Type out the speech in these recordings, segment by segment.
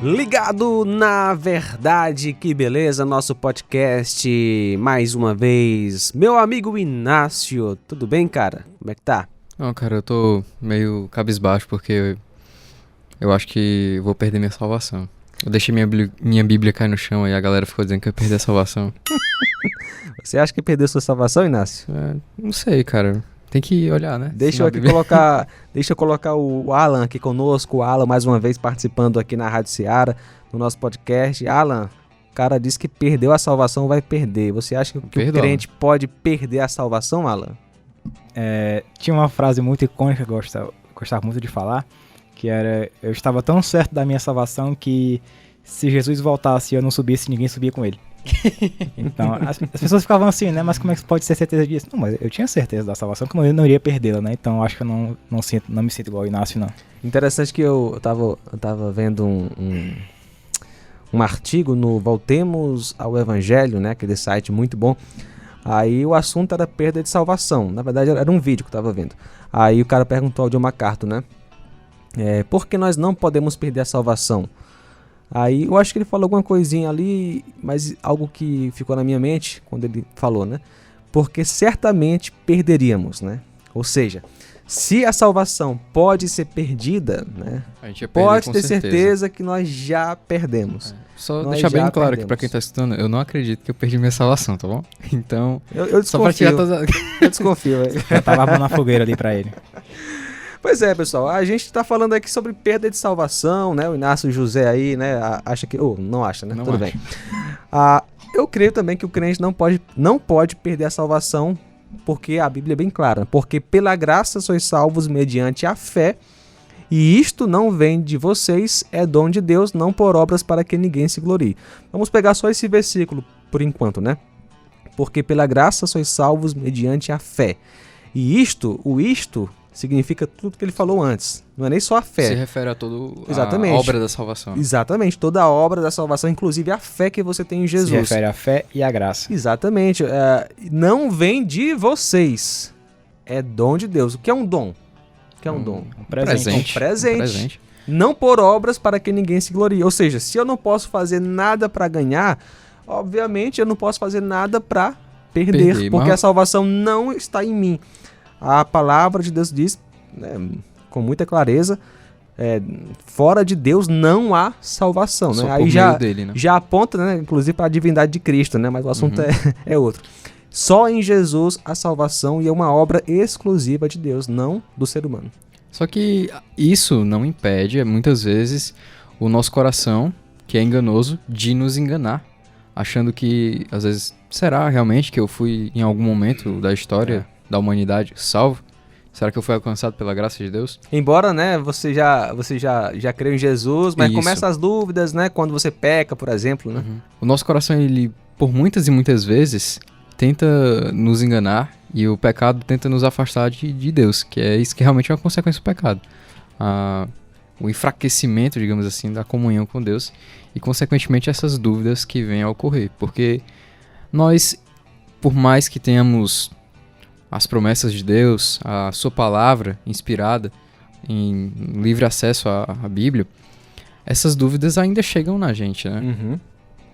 Ligado na verdade, que beleza, nosso podcast mais uma vez. Meu amigo Inácio, tudo bem, cara? Como é que tá? Não, cara, eu tô meio cabisbaixo porque eu acho que vou perder minha salvação. Eu deixei minha Bíblia cair no chão e a galera ficou dizendo que eu ia perder a salvação. Você acha que perdeu sua salvação, Inácio? Não sei, cara. Tem que olhar, né? Deixa eu colocar o Alan aqui conosco. O Alan, mais uma vez, participando aqui na Rádio Seara, no nosso podcast. Alan, o cara disse que perdeu a salvação, vai perder. Você acha que o crente pode perder a salvação, Alan? Tinha uma frase muito icônica que eu gostava muito de falar, que era: eu estava tão certo da minha salvação que se Jesus voltasse e eu não subisse, ninguém subia com ele. Então, as pessoas ficavam assim, né? Mas como é que você pode ter certeza disso? Não, mas eu tinha certeza da salvação, que eu não iria perdê-la, né? Então, acho que eu não me sinto igual o Inácio, não. Interessante que eu tava vendo um artigo no Voltemos ao Evangelho, né? Aquele site muito bom. Aí o assunto era perda de salvação. Na verdade, era um vídeo que eu tava vendo. Aí o cara perguntou ao John MacArthur, né? Por que nós não podemos perder a salvação? Aí eu acho que ele falou alguma coisinha ali, mas algo que ficou na minha mente quando ele falou, né? Porque certamente perderíamos, né? Ou seja, se a salvação pode ser perdida, né? A gente ia perder, pode ter certeza que nós já perdemos. Só deixar bem claro aqui pra quem tá escutando, eu não acredito que eu perdi minha salvação, tá bom? Então, eu só pra tirar todas eu desconfio. Já tava armando a fogueira ali pra ele. Pois é, pessoal, a gente tá falando aqui sobre perda de salvação, né? O Inácio José aí, né, acha que... não acha, né? Não Tudo acho. bem. Eu creio também que o crente não pode perder a salvação, porque a Bíblia é bem clara. Porque pela graça sois salvos mediante a fé, e isto não vem de vocês, é dom de Deus, não por obras para que ninguém se glorie. Vamos pegar só esse versículo por enquanto, né? Porque pela graça sois salvos mediante a fé. E isto significa tudo que ele falou antes. Não é nem só a fé. Se refere a toda Exatamente. A obra da salvação. Exatamente. Toda a obra da salvação, inclusive a fé que você tem em Jesus. Se refere à fé e à graça. Exatamente. Não vem de vocês. É dom de Deus. O que é um dom? O que é um dom? Um presente. Um presente. Não por obras para que ninguém se glorie. Ou seja, se eu não posso fazer nada para ganhar, obviamente eu não posso fazer nada para perder. Porque a salvação não está em mim. A palavra de Deus diz, né, com muita clareza, fora de Deus não há salvação. Né? Aí já aponta, né, inclusive, para a divindade de Cristo, né, mas o assunto é outro. Só em Jesus a salvação, e é uma obra exclusiva de Deus, não do ser humano. Só que isso não impede, muitas vezes, o nosso coração, que é enganoso, de nos enganar, achando que, às vezes, será realmente que eu fui, em algum momento da história da humanidade, salvo? Será que eu fui alcançado pela graça de Deus? Embora, né, você já creu em Jesus, mas começam as dúvidas, né, quando você peca, por exemplo, né? O nosso coração, ele, por muitas e muitas vezes, tenta nos enganar, e o pecado tenta nos afastar de Deus, que é isso que realmente é uma consequência do pecado. O enfraquecimento, digamos assim, da comunhão com Deus, e consequentemente essas dúvidas que vêm a ocorrer, porque nós, por mais que tenhamos as promessas de Deus, a sua palavra inspirada, em livre acesso à Bíblia, essas dúvidas ainda chegam na gente, né?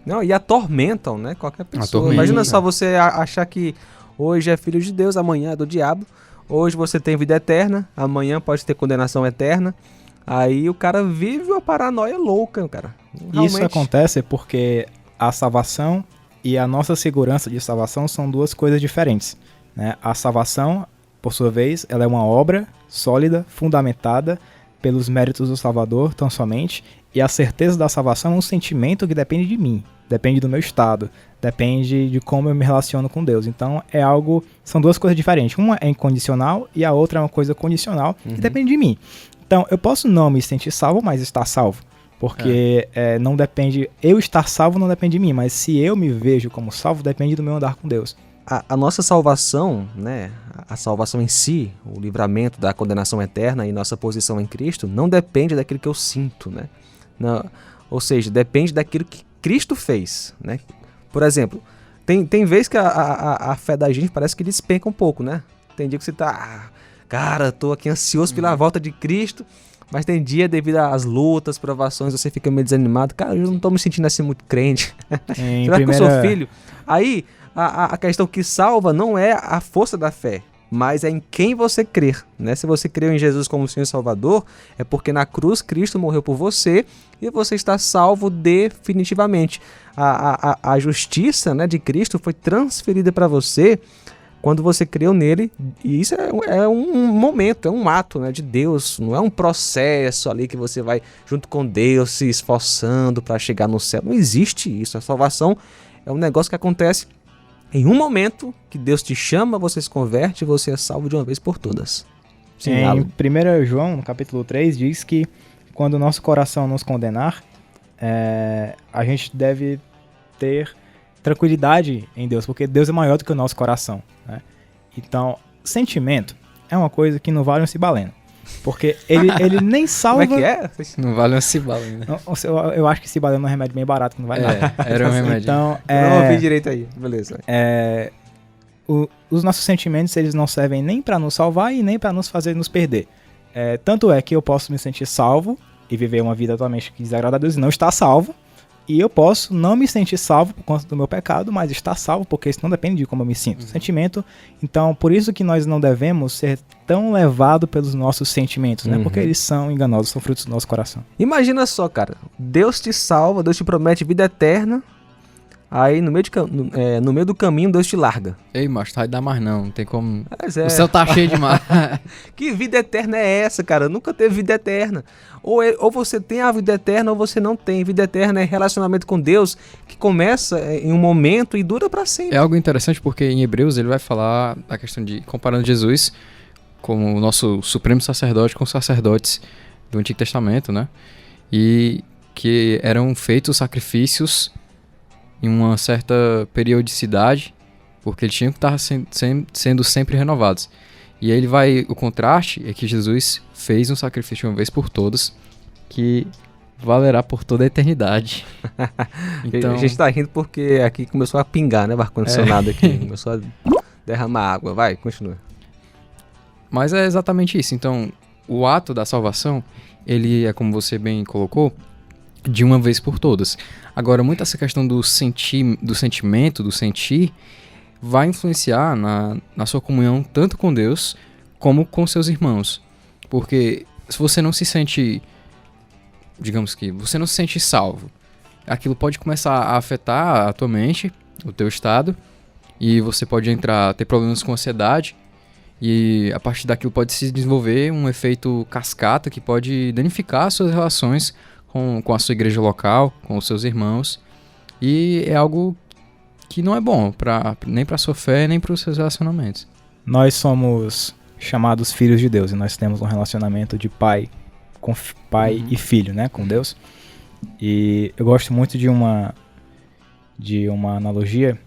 Não, e atormentam, né, qualquer pessoa. Imagina só você achar que hoje é filho de Deus, amanhã é do diabo, hoje você tem vida eterna, amanhã pode ter condenação eterna. Aí o cara vive uma paranoia louca, cara. Realmente. Isso acontece porque a salvação e a nossa segurança de salvação são duas coisas diferentes. Né? A salvação, por sua vez, ela é uma obra sólida, fundamentada pelos méritos do Salvador, tão somente, e a certeza da salvação é um sentimento que depende de mim, depende do meu estado, depende de como eu me relaciono com Deus. Então são duas coisas diferentes. Uma é incondicional e a outra é uma coisa condicional que depende de mim. Então, eu posso não me sentir salvo, mas estar salvo. Porque não depende, eu estar salvo não depende de mim, mas se eu me vejo como salvo, depende do meu andar com Deus. A nossa salvação, né, a salvação em si, o livramento da condenação eterna e nossa posição em Cristo, não depende daquilo que eu sinto, né? Não, ou seja, depende daquilo que Cristo fez, né? Por exemplo, tem vezes que a fé da gente parece que despenca um pouco, né? Tem dia que você tá, cara, tô aqui ansioso pela volta de Cristo, Mas tem dia, devido às lutas, provações, você fica meio desanimado. Cara, eu não tô me sentindo assim muito crente. Será que eu sou filho? Aí, a questão que salva não é a força da fé, mas é em quem você crer, né? Se você creu em Jesus como Senhor e Salvador, é porque na cruz Cristo morreu por você e você está salvo definitivamente. A justiça, né, de Cristo foi transferida para você quando você creu nele, e isso é um momento, é um ato, né, de Deus, não é um processo ali que você vai junto com Deus se esforçando para chegar no céu. Não existe isso. A salvação é um negócio que acontece em um momento que Deus te chama, você se converte e você é salvo de uma vez por todas. Sim, em 1 João, no capítulo 3, diz que quando o nosso coração nos condenar, a gente deve ter tranquilidade em Deus, porque Deus é maior do que o nosso coração, né? Então, sentimento é uma coisa que não vale um cibaleno, porque ele nem salva... Como é que é? Não vale uma cibalena. Eu acho que cibaleno é um remédio bem barato, que não vale nada. Era um remédio. Então, não ouvi direito aí, beleza. Os nossos sentimentos, eles não servem nem para nos salvar e nem para nos fazer nos perder. Tanto é que eu posso me sentir salvo e viver uma vida totalmente que desagrada a Deus e não estar salvo. E eu posso não me sentir salvo por conta do meu pecado, mas estar salvo porque isso não depende de como eu me sinto. Sentimento, então por isso que nós não devemos ser tão levados pelos nossos sentimentos, né? Porque eles são enganosos, são frutos do nosso coração. Imagina só, cara, Deus te salva, Deus te promete vida eterna, aí no meio do caminho Deus te larga. Ei, macho, vai dar mais não tem como... Mas O céu tá cheio demais. Que vida eterna é essa, cara? Nunca teve vida eterna. Ou você tem a vida eterna ou você não tem. Vida eterna é relacionamento com Deus que começa em um momento e dura para sempre. É algo interessante porque em Hebreus ele vai falar a questão de comparando Jesus como o nosso supremo sacerdote com os sacerdotes do Antigo Testamento, né? E que eram feitos sacrifícios em uma certa periodicidade, porque eles tinham que estar sendo sempre renovados. E aí o contraste é que Jesus fez um sacrifício uma vez por todas, que valerá por toda a eternidade. Então... A gente tá rindo porque aqui começou a pingar, né? O ar-condicionado aqui, começou a derramar água. Vai, continua. Mas é exatamente isso. Então, o ato da salvação, ele é, como você bem colocou, de uma vez por todas. Agora, muito essa questão do sentimento, do sentir, vai influenciar na sua comunhão tanto com Deus como com seus irmãos. Porque se você não se sente, digamos que você não se sente salvo, aquilo pode começar a afetar a tua mente, o teu estado, e você pode ter problemas com ansiedade, e a partir daquilo pode se desenvolver um efeito cascata que pode danificar as suas relações com a sua igreja local, com os seus irmãos, e é algo que não é bom nem para a sua fé, nem para os seus relacionamentos. Nós somos chamados filhos de Deus, e nós temos um relacionamento de pai e filho, né, com Deus. E eu gosto muito de uma analogia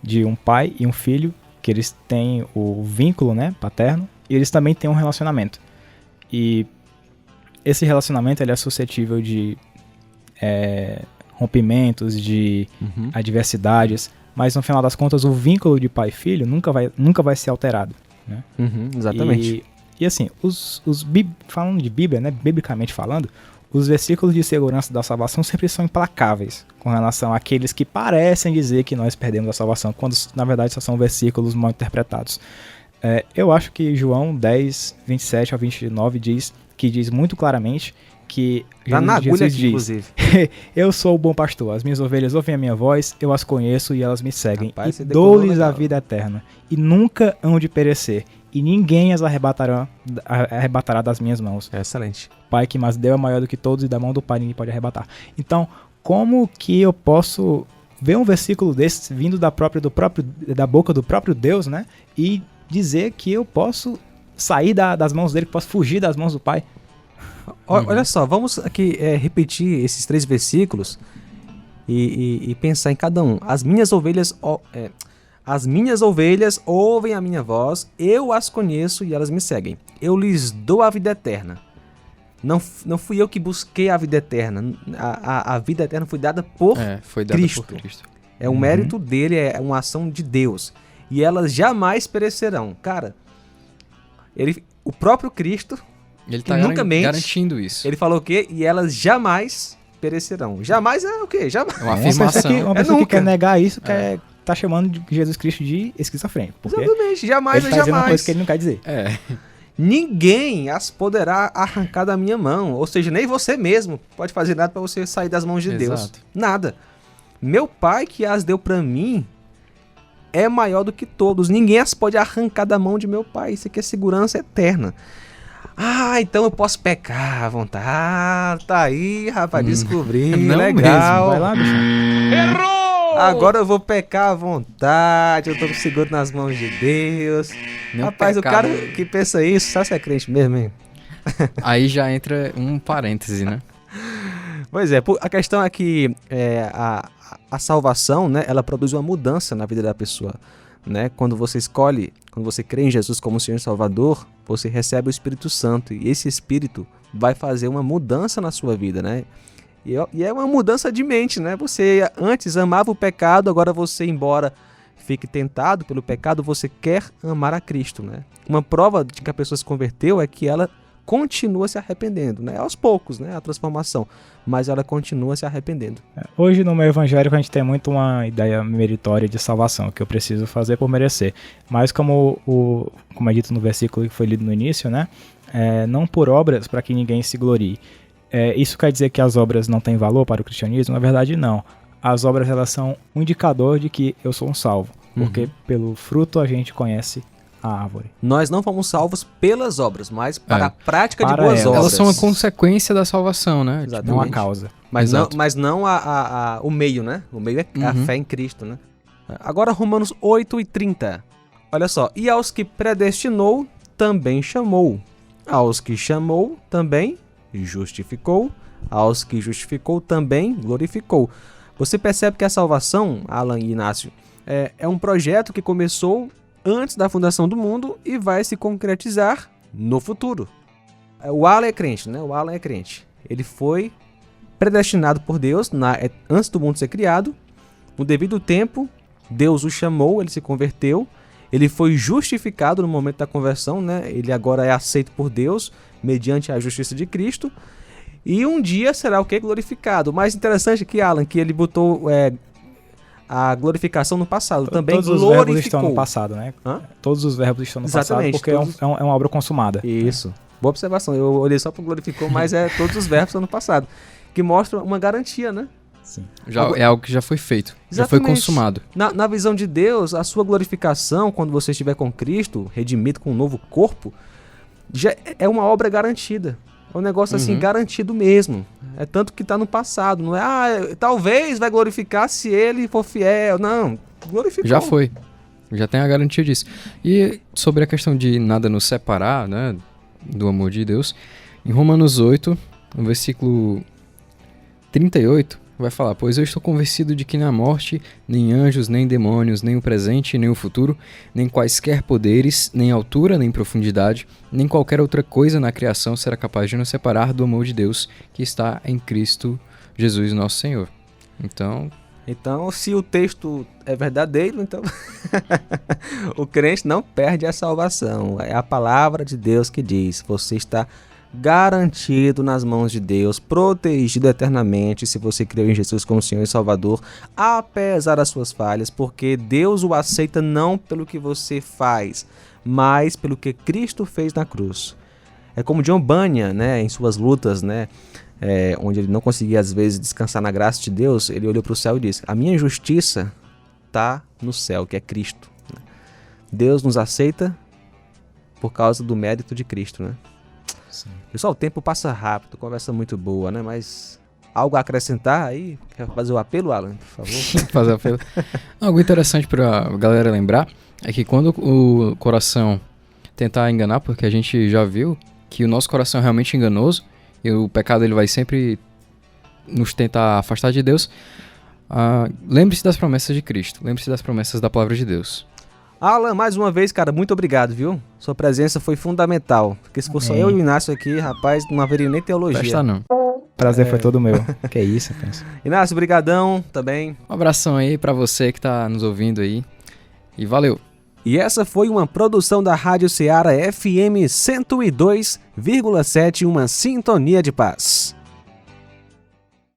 de um pai e um filho, que eles têm o vínculo, né, paterno, e eles também têm um relacionamento. E esse relacionamento ele é suscetível de rompimentos, de adversidades, mas no final das contas o vínculo de pai e filho nunca vai ser alterado, né? Exatamente. E assim, falando de Bíblia, né, biblicamente falando, os versículos de segurança da salvação sempre são implacáveis com relação àqueles que parecem dizer que nós perdemos a salvação, quando na verdade só são versículos mal interpretados. Eu acho que João 10, 27 ao 29 diz muito claramente que Jesus diz, inclusive. Eu sou o bom pastor, as minhas ovelhas ouvem a minha voz, eu as conheço e elas me seguem. Rapaz, e dou-lhes a vida eterna, e nunca hão de perecer, e ninguém as arrebatará das minhas mãos. Excelente. O Pai que mas deu é maior do que todos, e da mão do Pai ninguém pode arrebatar. Então, como que eu posso ver um versículo desse vindo da boca do próprio Deus, né? E dizer que eu posso sair das mãos dele, que posso fugir das mãos do Pai? Olha só, vamos aqui repetir esses 3 versículos e pensar em cada um. As minhas ovelhas ouvem a minha voz, eu as conheço e elas me seguem. Eu lhes dou a vida eterna. Não fui eu que busquei a vida eterna. A vida eterna foi dada por Cristo. É um mérito dele, é uma ação de Deus. E elas jamais perecerão. Cara, o próprio Cristo Ele tá nunca mente. garantindo isso. Ele falou o quê? E elas jamais perecerão. Jamais é o quê? Jamais. É uma afirmação. Uma pessoa que nunca. quer negar isso, tá chamando de Jesus Cristo de esquizofrênico. Porque Exatamente, jamais ele é tá dizendo uma jamais. coisa que ele não quer dizer. É. Ninguém as poderá arrancar da minha mão. Ou seja, nem você mesmo pode fazer nada para você sair das mãos de Deus. Exato. Nada. Meu Pai que as deu para mim é maior do que todos. Ninguém as pode arrancar da mão de meu Pai. Isso aqui é segurança eterna. Ah, então eu posso pecar à vontade. Tá aí, rapaz, descobri. Não legal. mesmo. Vai lá, bicho. Agora eu vou pecar à vontade. Eu tô seguro nas mãos de Deus. Não Rapaz, pecado. o cara que pensa isso, sabe se é crente mesmo, hein? Aí já entra um parêntese, né? Pois é, a questão é que a salvação, né, ela produz uma mudança na vida da pessoa, né? Quando você crê em Jesus como Senhor e Salvador, você recebe o Espírito Santo e esse Espírito vai fazer uma mudança na sua vida, né? E é uma mudança de mente, né? Você antes amava o pecado, agora você, embora fique tentado pelo pecado, você quer amar a Cristo, né? Uma prova de que a pessoa se converteu é que ela continua se arrependendo, né? Aos poucos, né? A transformação, mas ela continua se arrependendo. Hoje no meio evangélico a gente tem muito uma ideia meritória de salvação, que eu preciso fazer por merecer. Mas como é dito no versículo que foi lido no início, né? Não por obras para que ninguém se glorie. Isso quer dizer que as obras não têm valor para o cristianismo? Na verdade, não. As obras, elas são um indicador de que eu sou um salvo, porque pelo fruto a gente conhece a árvore. Nós não fomos salvos pelas obras, mas para a prática de Para boas obras. Elas são uma consequência da salvação, né? Exatamente. Não a causa. Mas não, Exato. mas não o meio, né? O meio é a fé em Cristo, né? Agora Romanos 8:30. Olha só. E aos que predestinou, também chamou. Aos que chamou, também justificou. Aos que justificou, também glorificou. Você percebe que a salvação, Alan e Inácio, é um projeto que começou antes da fundação do mundo e vai se concretizar no futuro. O Alan é crente, né? O Alan é crente. Ele foi predestinado por Deus antes do mundo ser criado. No devido tempo, Deus o chamou, ele se converteu. Ele foi justificado no momento da conversão, né? Ele agora é aceito por Deus mediante a justiça de Cristo. E um dia será o que? Glorificado. O mais interessante aqui, Alan, que ele botou a glorificação no passado. Também todos glorificou. os verbos estão no passado, né? Hã? Todos os verbos estão no Exatamente, passado porque é uma obra consumada. Isso. Boa observação. Eu olhei só para glorificou, mas todos os verbos estão no passado. Que mostra uma garantia, né? Sim. É algo que já foi feito. Já foi Exatamente. consumado. Na visão de Deus, a sua glorificação, quando você estiver com Cristo, redimido com um novo corpo, já é uma obra garantida. É um negócio assim, garantido mesmo. É tanto que está no passado. Não é, talvez vai glorificar se ele for fiel. Não, glorificou. Já foi. Já tem a garantia disso. E sobre a questão de nada nos separar, né, do amor de Deus, em Romanos 8, no versículo 38, vai falar: pois eu estou convencido de que nem a morte, nem anjos, nem demônios, nem o presente, nem o futuro, nem quaisquer poderes, nem altura, nem profundidade, nem qualquer outra coisa na criação será capaz de nos separar do amor de Deus que está em Cristo Jesus nosso Senhor. Então, se o texto é verdadeiro, então o crente não perde a salvação. É a palavra de Deus que diz: você está garantido nas mãos de Deus, protegido eternamente se você creu em Jesus como Senhor e Salvador, apesar das suas falhas, porque Deus o aceita não pelo que você faz, mas pelo que Cristo fez na cruz. É como John Bunyan, né, em suas lutas, né, onde ele não conseguia às vezes descansar na graça de Deus, ele olhou para o céu e disse: a minha justiça está no céu, que é Cristo. Deus nos aceita por causa do mérito de Cristo, né? Sim. Pessoal, o tempo passa rápido, conversa muito boa, né? Mas algo a acrescentar aí? Quer fazer o apelo, Alan, por favor? Fazer o apelo. Algo interessante pra galera lembrar é que quando o coração tentar enganar, porque a gente já viu que o nosso coração é realmente enganoso e o pecado ele vai sempre nos tentar afastar de Deus, lembre-se das promessas de Cristo, lembre-se das promessas da palavra de Deus. Alan, mais uma vez, cara, muito obrigado, viu? Sua presença foi fundamental. Porque se fosse só eu e o Inácio aqui, rapaz, não haveria nem teologia. Presta não. Prazer foi todo meu. Que isso, penso. Inácio, brigadão também. Um abração aí pra você que tá nos ouvindo aí. E valeu! E essa foi uma produção da Rádio Ceará FM 102,7, uma sintonia de paz.